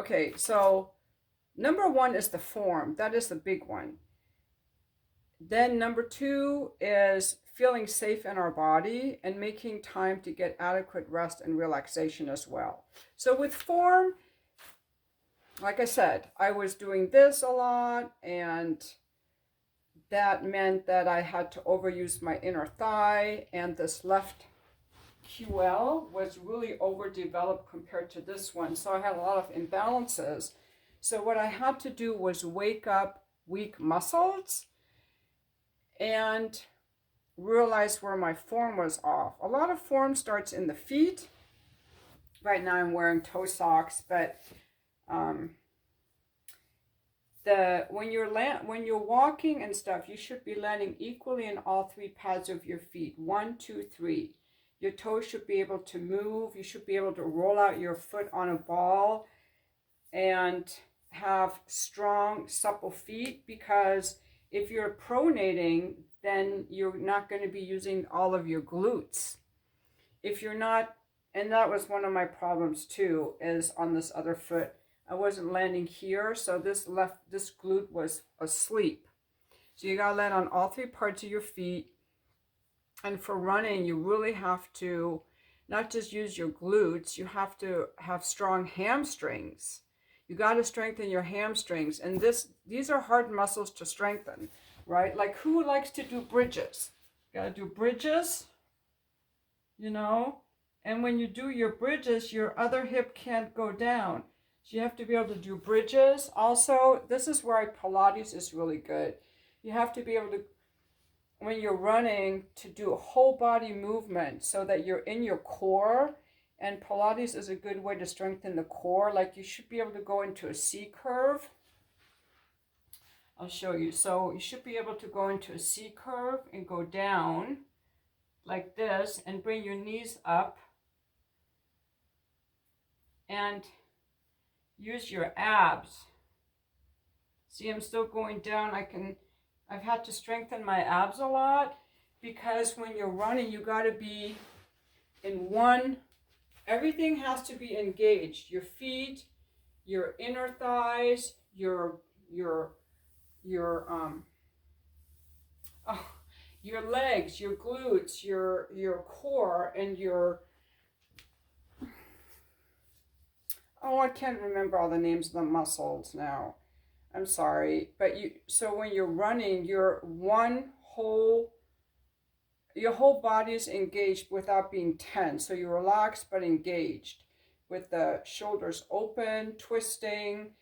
Okay, so number one is the form. That is the big one. Then number two is feeling safe in our body and making time to get adequate rest and relaxation as well. So with form, like I said, I was doing this a lot, and that meant that I had to overuse my inner thigh, and this left QL was really overdeveloped compared to this one. So I had a lot of imbalances. So what I had to do was wake up weak muscles and realize where my form was off. A lot of form starts in the feet. Right now I'm wearing toe socks, but when you're walking and stuff, you should be landing equally in all three pads of your feet. 1, 2, 3. Your toes should be able to move. You should be able to roll out your foot on a ball and have strong, supple feet, because if you're pronating, then you're not going to be using all of your glutes. If you're not, and that was one of my problems too, is on this other foot. I wasn't landing here, so this glute was asleep. So you gotta land on all three parts of your feet. And for running, you really have to not just use your glutes, you have to have strong hamstrings. You got to strengthen your hamstrings. And these are hard muscles to strengthen, right? Like, who likes to do bridges? You got to do bridges, and when you do your bridges, your other hip can't go down. So you have to be able to do bridges. Also, this is where Pilates is really good. You have to be able to, when you're running, to do a whole body movement so that you're in your core. And Pilates is a good way to strengthen the core. Like, you should be able to go into a C curve. I'll show you. So you should be able to go into a C curve and go down like this and bring your knees up and use your abs. See, I'm still going down. I've had to strengthen my abs a lot, because when you're running, you got to be in one. Everything has to be engaged. Your feet, your inner thighs, your legs, your glutes, your core, and I can't remember all the names of the muscles now. I'm sorry, but so when you're running, your whole body is engaged without being tense. So you're relaxed but engaged, with the shoulders open, twisting.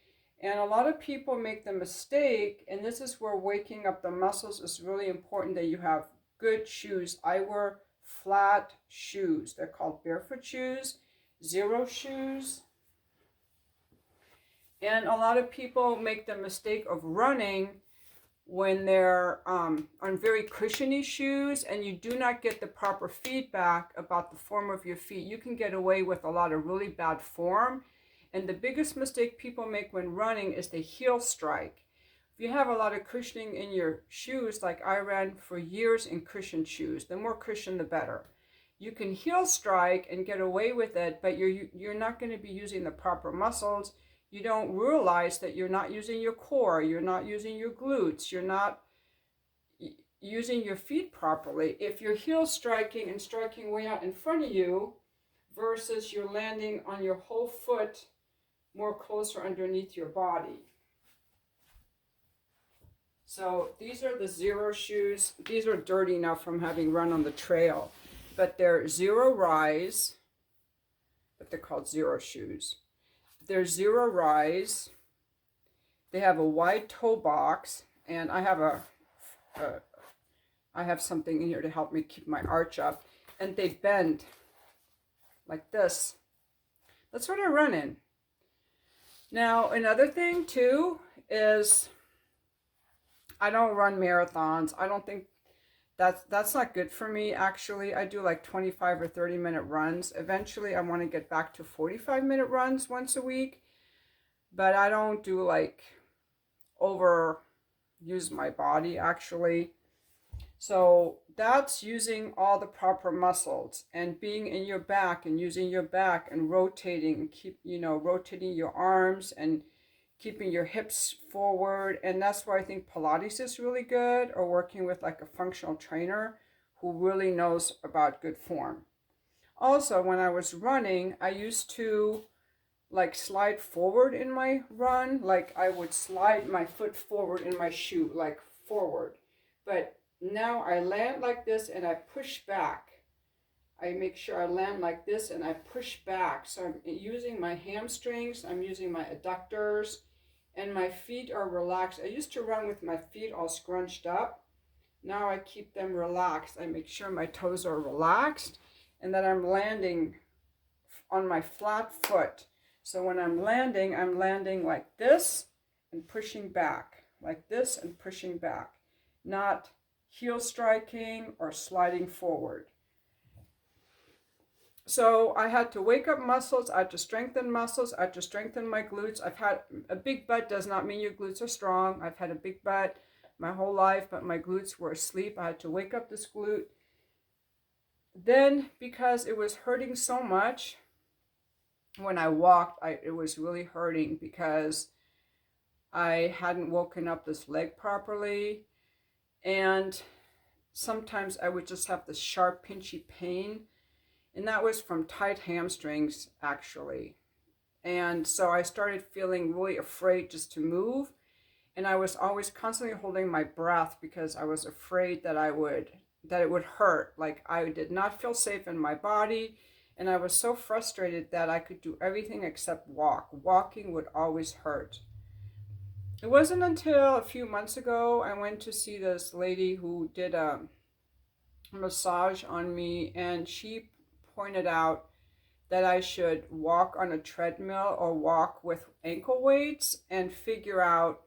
And a lot of people make the mistake, and this is where waking up the muscles is really important, that you have good shoes. I wear flat shoes. They're called barefoot shoes, zero shoes. And a lot of people make the mistake of running when they're on very cushiony shoes, and you do not get the proper feedback about the form of your feet. You can get away with a lot of really bad form. And the biggest mistake people make when running is they heel strike. If you have a lot of cushioning in your shoes, like I ran for years in cushioned shoes, the more cushion, the better. You can heel strike and get away with it, but you're not going to be using the proper muscles. You don't realize that you're not using your core, you're not using your glutes, you're not using your feet properly. If you're heel striking and striking way out in front of you, versus you're landing on your whole foot more closer underneath your body. So these are the zero shoes. These are dirty now from having run on the trail, but they're zero rise, but they're called zero shoes. They're zero rise. They have a wide toe box, and I have something in here to help me keep my arch up, and they bend like this. That's what I run in. Now, another thing too is I don't run marathons. I don't think that's not good for me, actually. I do like 25 or 30-minute runs. Eventually, I want to get back to 45-minute runs once a week, but I don't do overuse my body, actually. So that's using all the proper muscles and being in your back and using your back and rotating and keep, rotating your arms and keeping your hips forward. And that's why I think Pilates is really good, or working with like a functional trainer who really knows about good form. Also, when I was running, I used to like slide forward in my run. Like I would slide my foot forward in my shoe, like forward. But now I land like this and I push back. I make sure I land like this and I push back. So I'm using my hamstrings, I'm using my adductors, and my feet are relaxed. I used to run with my feet all scrunched up. Now I keep them relaxed. I make sure my toes are relaxed and that I'm landing on my flat foot. So when I'm landing like this and pushing back, like this and pushing back, not heel striking or sliding forward. So I had to wake up muscles, I had to strengthen muscles, I had to strengthen my glutes. I've had a big butt does not mean your glutes are strong. I've had a big butt my whole life, but my glutes were asleep. I had to wake up this glute. Then, because it was hurting so much, when I walked, it was really hurting because I hadn't woken up this leg properly. And sometimes I would just have this sharp, pinchy pain. And that was from tight hamstrings, actually. And so I started feeling really afraid just to move. And I was always constantly holding my breath because I was afraid that it would hurt. Like I did not feel safe in my body. And I was so frustrated that I could do everything except walk. Walking would always hurt. It wasn't until a few months ago I went to see this lady who did a massage on me, and she pointed out that I should walk on a treadmill or walk with ankle weights and figure out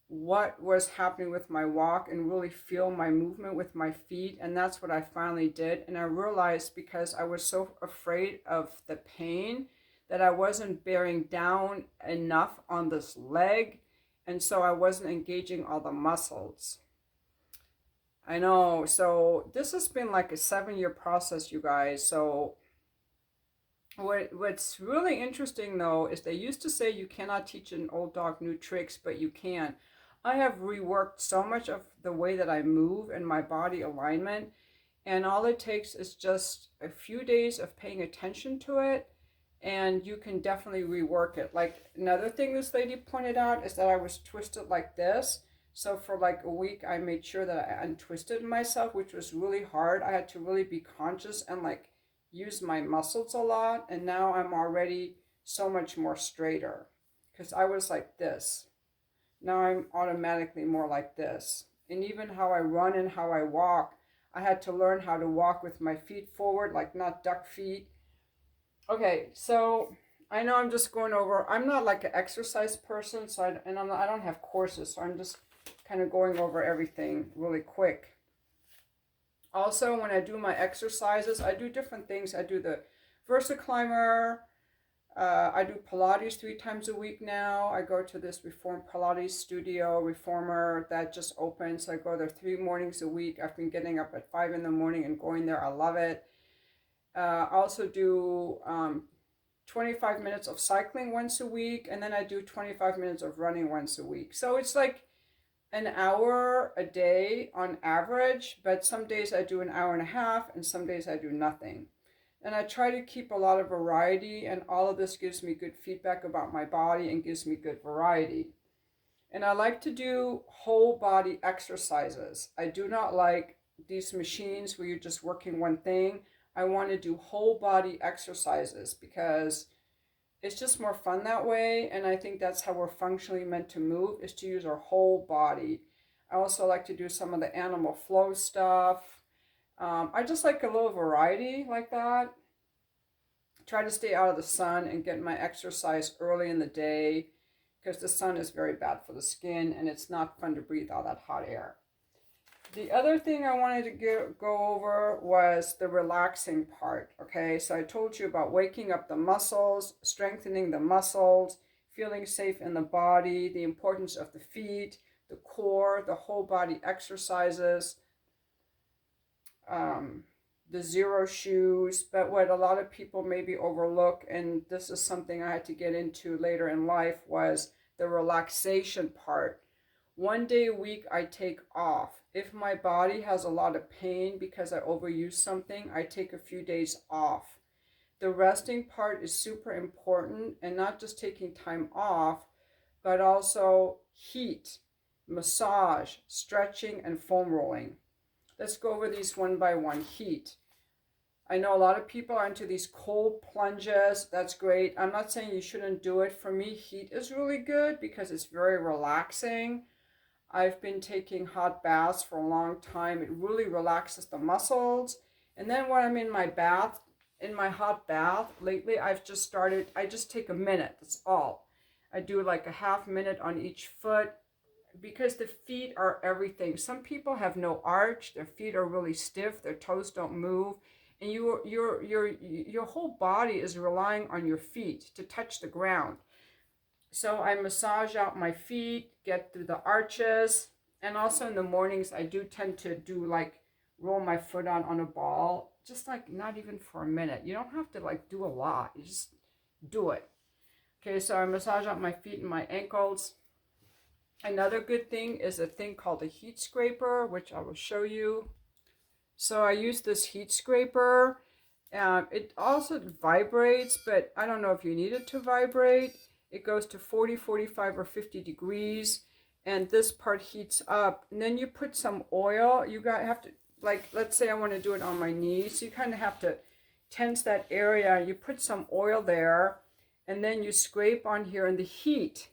what was happening with my walk and really feel my movement with my feet. And that's what I finally did. And I realized, because I was so afraid of the pain, that I wasn't bearing down enough on this leg, and so I wasn't engaging all the muscles. I know. So this has been like a 7-year process, you guys. So what's really interesting though is they used to say you cannot teach an old dog new tricks, but you can. I have reworked so much of the way that I move and my body alignment, and all it takes is just a few days of paying attention to it, and you can definitely rework it. Like another thing this lady pointed out is that I was twisted like this. So for like a week, I made sure that I untwisted myself, which was really hard. I had to really be conscious and like use my muscles a lot. And now I'm already so much more straighter because I was like this. Now I'm automatically more like this. And even how I run and how I walk, I had to learn how to walk with my feet forward, like not duck feet. Okay, so I know I'm just going over, I'm not like an exercise person, so I don't have courses, so I'm just kind of going over everything really quick. Also, when I do my exercises, I do different things. I do the VersaClimber. I do Pilates 3 times a week now. I go to this Reform Pilates studio, Reformer, that just opened. So I go there 3 mornings a week. I've been getting up at 5 in the morning and going there. I love it. I also do 25 minutes of cycling once a week, and then I do 25 minutes of running once a week. So it's like an hour a day on average, but some days I do an hour and a half, and some days I do nothing. And I try to keep a lot of variety, and all of this gives me good feedback about my body and gives me good variety. And I like to do whole body exercises. I do not like these machines where you're just working one thing. I want to do whole body exercises because it's just more fun that way. And I think that's how we're functionally meant to move, is to use our whole body. I also like to do some of the animal flow stuff. I just like a little variety like that. Try to stay out of the sun and get my exercise early in the day because the sun is very bad for the skin and it's not fun to breathe all that hot air. The other thing I wanted to go over was the relaxing part, okay? So I told you about waking up the muscles, strengthening the muscles, feeling safe in the body, the importance of the feet, the core, the whole body exercises. the zero shoes. But what a lot of people maybe overlook, and this is something I had to get into later in life, was the relaxation part. 1 day a week I take off. If my body has a lot of pain because I overuse something, I take a few days off. The resting part is super important, and not just taking time off, but also heat, massage, stretching, and foam rolling. Let's go over these one by one. Heat. I know a lot of people are into these cold plunges. That's great. I'm not saying you shouldn't do it. For me, heat is really good because it's very relaxing. I've been taking hot baths for a long time. It really relaxes the muscles. And then when I'm in my bath, in my hot bath, lately I just take a minute. That's all. I do like a half minute on each foot because the feet are everything. Some people have no arch. Their feet are really stiff. Their toes don't move. And your whole body is relying on your feet to touch the ground. So I massage out my feet, get through the arches, and also in the mornings I do tend to do like roll my foot on a ball, just like not even for a minute. You don't have to like do a lot, you just do it. Okay, so I massage out my feet and my ankles. Another good thing is a thing called a heat scraper, which I will show you. So I use this heat scraper. It also vibrates, but I don't know if you need it to vibrate. It goes to 40, 45, or 50 degrees, and this part heats up. And then you put some oil. You have to, like, let's say I want to do it on my knees. So you kind of have to tense that area. You put some oil there, and then you scrape on here, and the heat.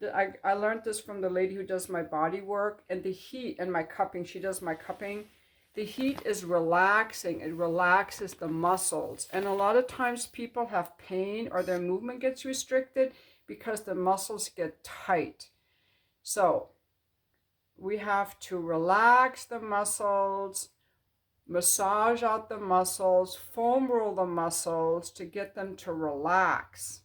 I learned this from the lady who does my body work, and the heat and my cupping. She does my cupping. The heat is relaxing. It relaxes the muscles. And a lot of times people have pain or their movement gets restricted because the muscles get tight. So we have to relax the muscles, massage out the muscles, foam roll the muscles to get them to relax.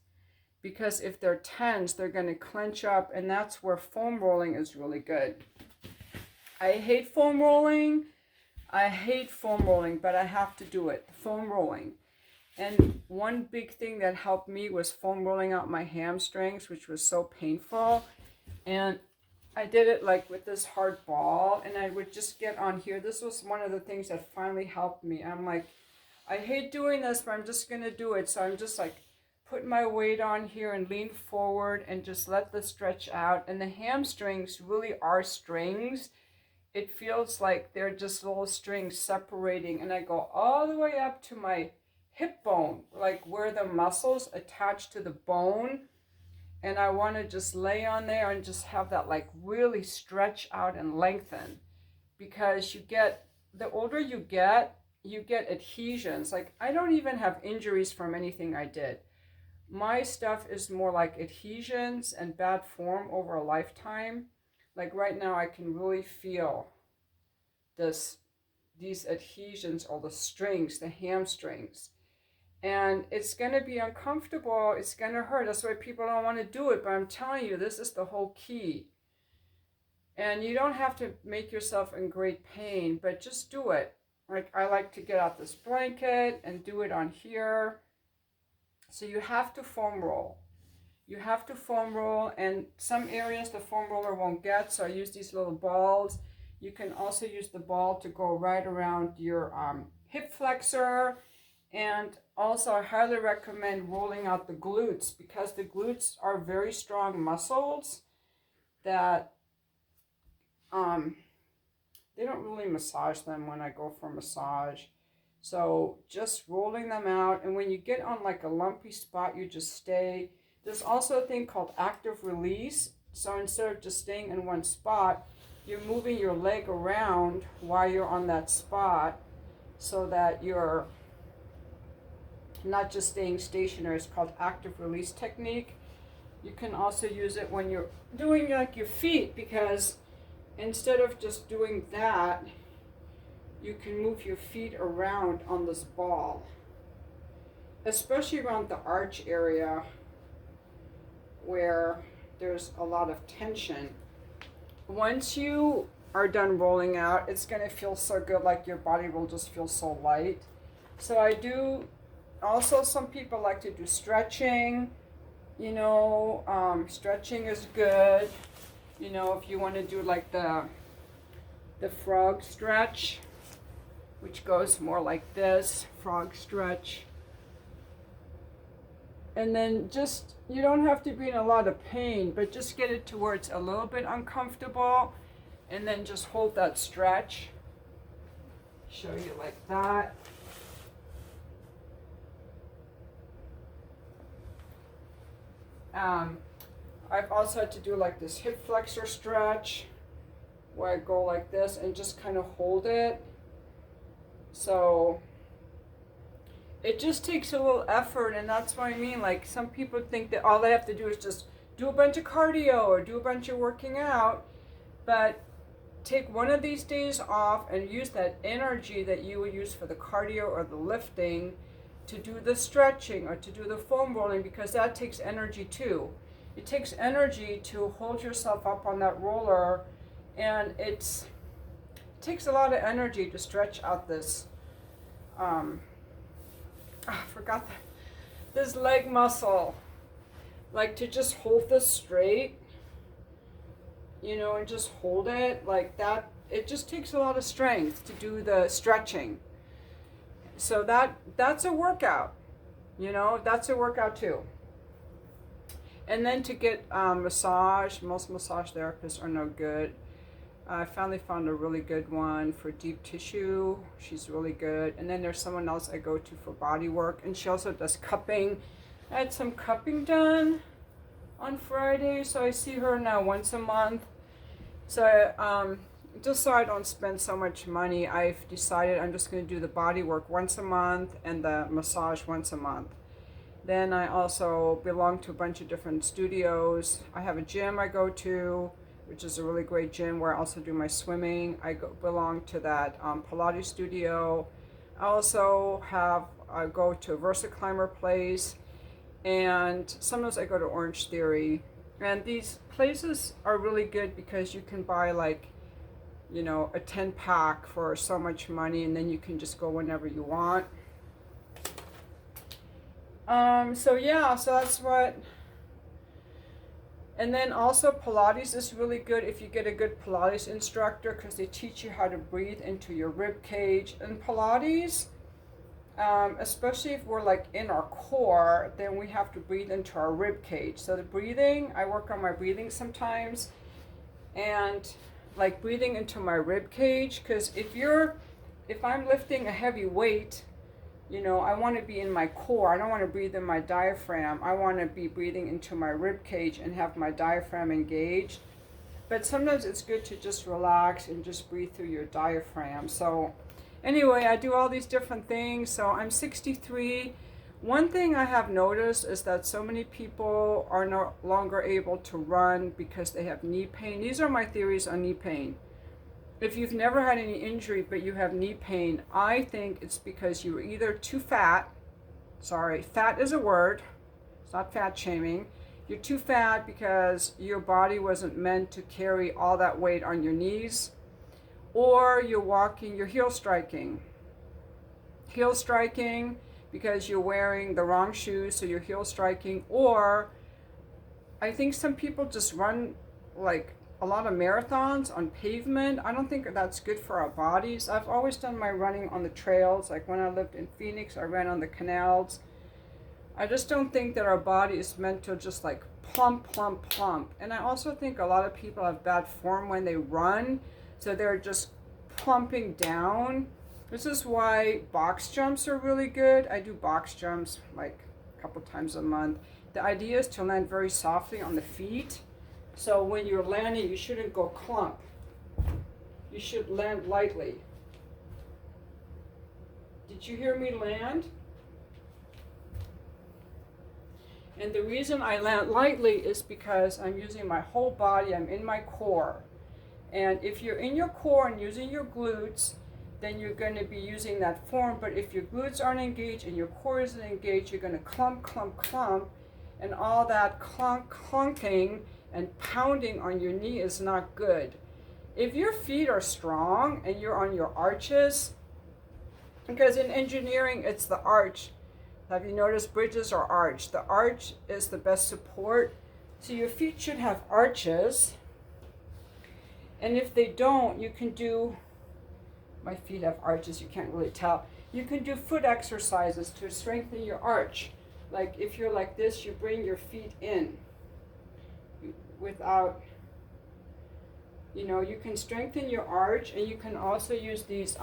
Because if they're tense, they're going to clench up, and that's where foam rolling is really good. I hate foam rolling, but I have to do it. Foam rolling. And one big thing that helped me was foam rolling out my hamstrings, which was so painful. And I did it like with this hard ball, and I would just get on here. This was one of the things that finally helped me. I'm like, I hate doing this, but I'm just going to do it. So I'm just like, put my weight on here and lean forward and just let the stretch out. And the hamstrings really are strings. It feels like they're just little strings separating, and I go all the way up to my hip bone, like where the muscles attach to the bone. And I want to just lay on there and just have that like really stretch out and lengthen, because the older you get adhesions. Like I don't even have injuries from anything I did. My stuff is more like adhesions and bad form over a lifetime. Like right now I can really feel these adhesions, or the strings, the hamstrings. And it's going to be uncomfortable. It's going to hurt. That's why people don't want to do it. But I'm telling you, this is the whole key. And you don't have to make yourself in great pain, but just do it. Like I like to get out this blanket and do it on here. So you have to foam roll. You have to foam roll, and some areas the foam roller won't get, so I use these little balls. You can also use the ball to go right around your hip flexor. And also I highly recommend rolling out the glutes, because the glutes are very strong muscles that they don't really massage them when I go for massage. So just rolling them out, and when you get on like a lumpy spot, you just stay. There's also a thing called active release. So instead of just staying in one spot, you're moving your leg around while you're on that spot, so that you're not just staying stationary. It's called active release technique. You can also use it when you're doing like your feet, because instead of just doing that, you can move your feet around on this ball, especially around the arch area where there's a lot of tension. Once you are done rolling out, it's going to feel so good, like your body will just feel so light. So I do, also some people like to do stretching, you know, stretching is good, you know, if you want to do like the frog stretch, which goes more like this, frog stretch. And then just, you don't have to be in a lot of pain, but just get it to where it's a little bit uncomfortable, and then just hold that stretch. Show you like that. I've also had to do like this hip flexor stretch, where I go like this and just kind of hold it. So it just takes a little effort, and that's what I mean. Like, some people think that all they have to do is just do a bunch of cardio or do a bunch of working out, but take one of these days off and use that energy that you would use for the cardio or the lifting to do the stretching or to do the foam rolling, because that takes energy too. It takes energy to hold yourself up on that roller, and it takes a lot of energy to stretch out this I forgot this leg muscle, like to just hold this straight, you know, and just hold it like that. It just takes a lot of strength to do the stretching. So that's a workout, you know, that's a workout too. And then to get massage, most massage therapists are no good. I finally found a really good one for deep tissue. She's really good. And then there's someone else I go to for body work, and she also does cupping. I had some cupping done on Friday, so I see her now once a month. So just so I don't spend so much money, I've decided I'm just going to do the body work once a month and the massage once a month. Then I also belong to a bunch of different studios. I have a gym I go to, which is a really great gym where I also do my swimming. I belong to that Pilates studio. I also go to a Versa Climber place, and sometimes I go to Orange Theory. And these places are really good because you can buy, like, you know, a 10-pack for so much money, and then you can just go whenever you want. So yeah, so that's what. And then also Pilates is really good if you get a good Pilates instructor, because they teach you how to breathe into your rib cage. And Pilates, especially if we're like in our core, then we have to breathe into our rib cage. So the breathing, I work on my breathing sometimes, and like breathing into my rib cage, because if I'm lifting a heavy weight, you know, I want to be in my core. I don't want to breathe in my diaphragm. I want to be breathing into my rib cage and have my diaphragm engaged. But sometimes it's good to just relax and just breathe through your diaphragm. So anyway, I do all these different things. So I'm 63. One thing I have noticed is that so many people are no longer able to run because they have knee pain. These are my theories on knee pain. If you've never had any injury but you have knee pain, I think it's because you were either too fat. Sorry, fat is a word. It's not fat shaming. You're too fat because your body wasn't meant to carry all that weight on your knees. Or you're heel striking. Heel striking because you're wearing the wrong shoes, so you're heel striking. Or I think some people just run like a lot of marathons on pavement. I don't think that's good for our bodies. I've always done my running on the trails. Like when I lived in Phoenix, I ran on the canals. I just don't think that our body is meant to just like plump, plump, plump. And I also think a lot of people have bad form when they run, so they're just plumping down. This is why box jumps are really good. I do box jumps like a couple times a month. The idea is to land very softly on the feet. So when you're landing, you shouldn't go clump. You should land lightly. Did you hear me land? And the reason I land lightly is because I'm using my whole body. I'm in my core. And if you're in your core and using your glutes, then you're going to be using that form. But if your glutes aren't engaged and your core isn't engaged, you're going to clump, clump, clump. And all that clunking and pounding on your knee is not good. If your feet are strong and you're on your arches, because in engineering it's the arch. Have you noticed bridges are arched? The arch is the best support. So your feet should have arches. And if they don't, you can do, my feet have arches, you can't really tell. You can do foot exercises to strengthen your arch. Like if you're like this, you bring your feet in without, you know, you can strengthen your arch, and you can also use these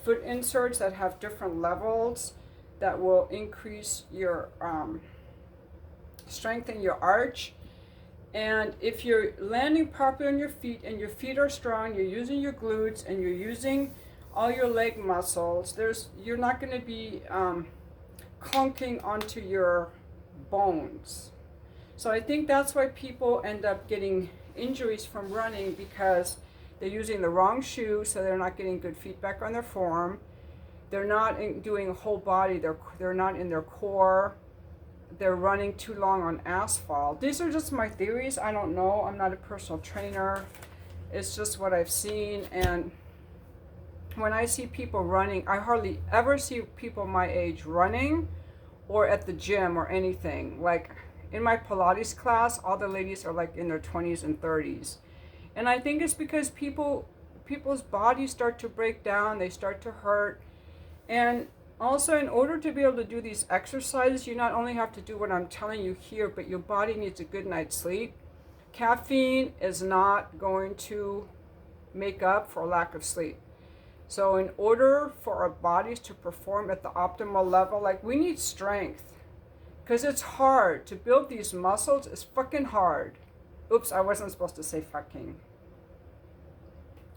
foot inserts that have different levels that will increase your, strengthen your arch. And if you're landing properly on your feet and your feet are strong, you're using your glutes and you're using all your leg muscles, you're not going to be clunking onto your bones. So I think that's why people end up getting injuries from running, because they're using the wrong shoe, so they're not getting good feedback on their form. They're not doing whole body, they're not in their core. They're running too long on asphalt. These are just my theories. I don't know. I'm not a personal trainer. It's just what I've seen. And when I see people running, I hardly ever see people my age running or at the gym or anything. Like in my Pilates class, all the ladies are like in their 20s and 30s. And I think it's because people's bodies start to break down. They start to hurt. And also, in order to be able to do these exercises, you not only have to do what I'm telling you here, but your body needs a good night's sleep. Caffeine is not going to make up for a lack of sleep. So in order for our bodies to perform at the optimal level, like we need strength, because it's hard to build these muscles. It's fucking hard. Oops, I wasn't supposed to say fucking.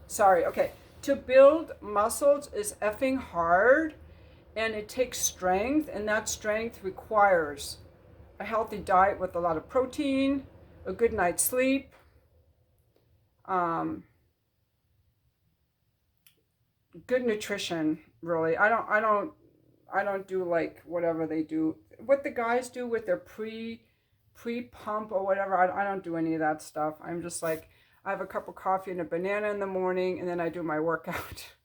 Sorry, okay. To build muscles is effing hard. And it takes strength, and that strength requires a healthy diet with a lot of protein, a good night's sleep, good nutrition. Really, I don't do like whatever they do, what the guys do with their pre-pump or whatever. I don't do any of that stuff. I'm just like, I have a cup of coffee and a banana in the morning, and then I do my workout.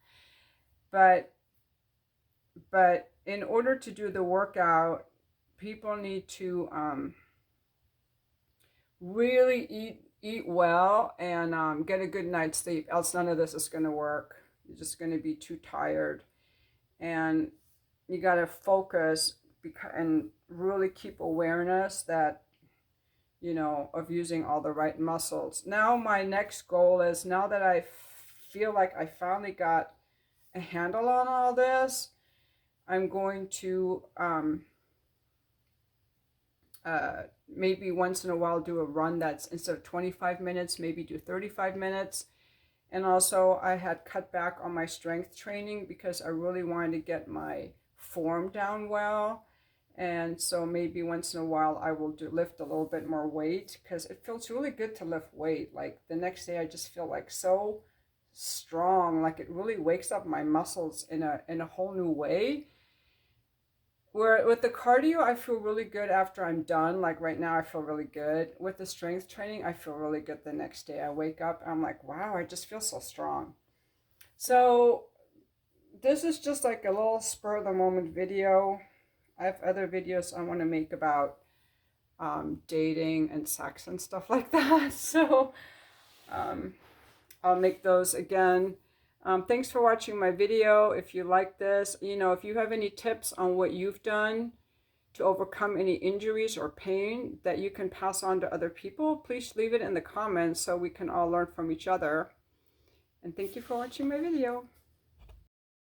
But in order to do the workout, people need to really eat well and get a good night's sleep. Else none of this is going to work. You're just going to be too tired. And you got to focus and really keep awareness that, you know, of using all the right muscles. Now my next goal is, now that I feel like I finally got a handle on all this, I'm going to maybe once in a while do a run that's, instead of 25 minutes, maybe do 35 minutes. And also I had cut back on my strength training because I really wanted to get my form down well. And so maybe once in a while I will lift a little bit more weight, because it feels really good to lift weight. Like the next day I just feel like so strong, like it really wakes up my muscles in a whole new way. Where with the cardio, I feel really good after I'm done. Like right now, I feel really good. With the strength training, I feel really good the next day. I wake up, I'm like, wow, I just feel so strong. So this is just like a little spur of the moment video. I have other videos I want to make about dating and sex and stuff like that. So I'll make those again. Thanks for watching my video. If you like this, you know, if you have any tips on what you've done to overcome any injuries or pain that you can pass on to other people, please leave it in the comments so we can all learn from each other. And thank you for watching my video.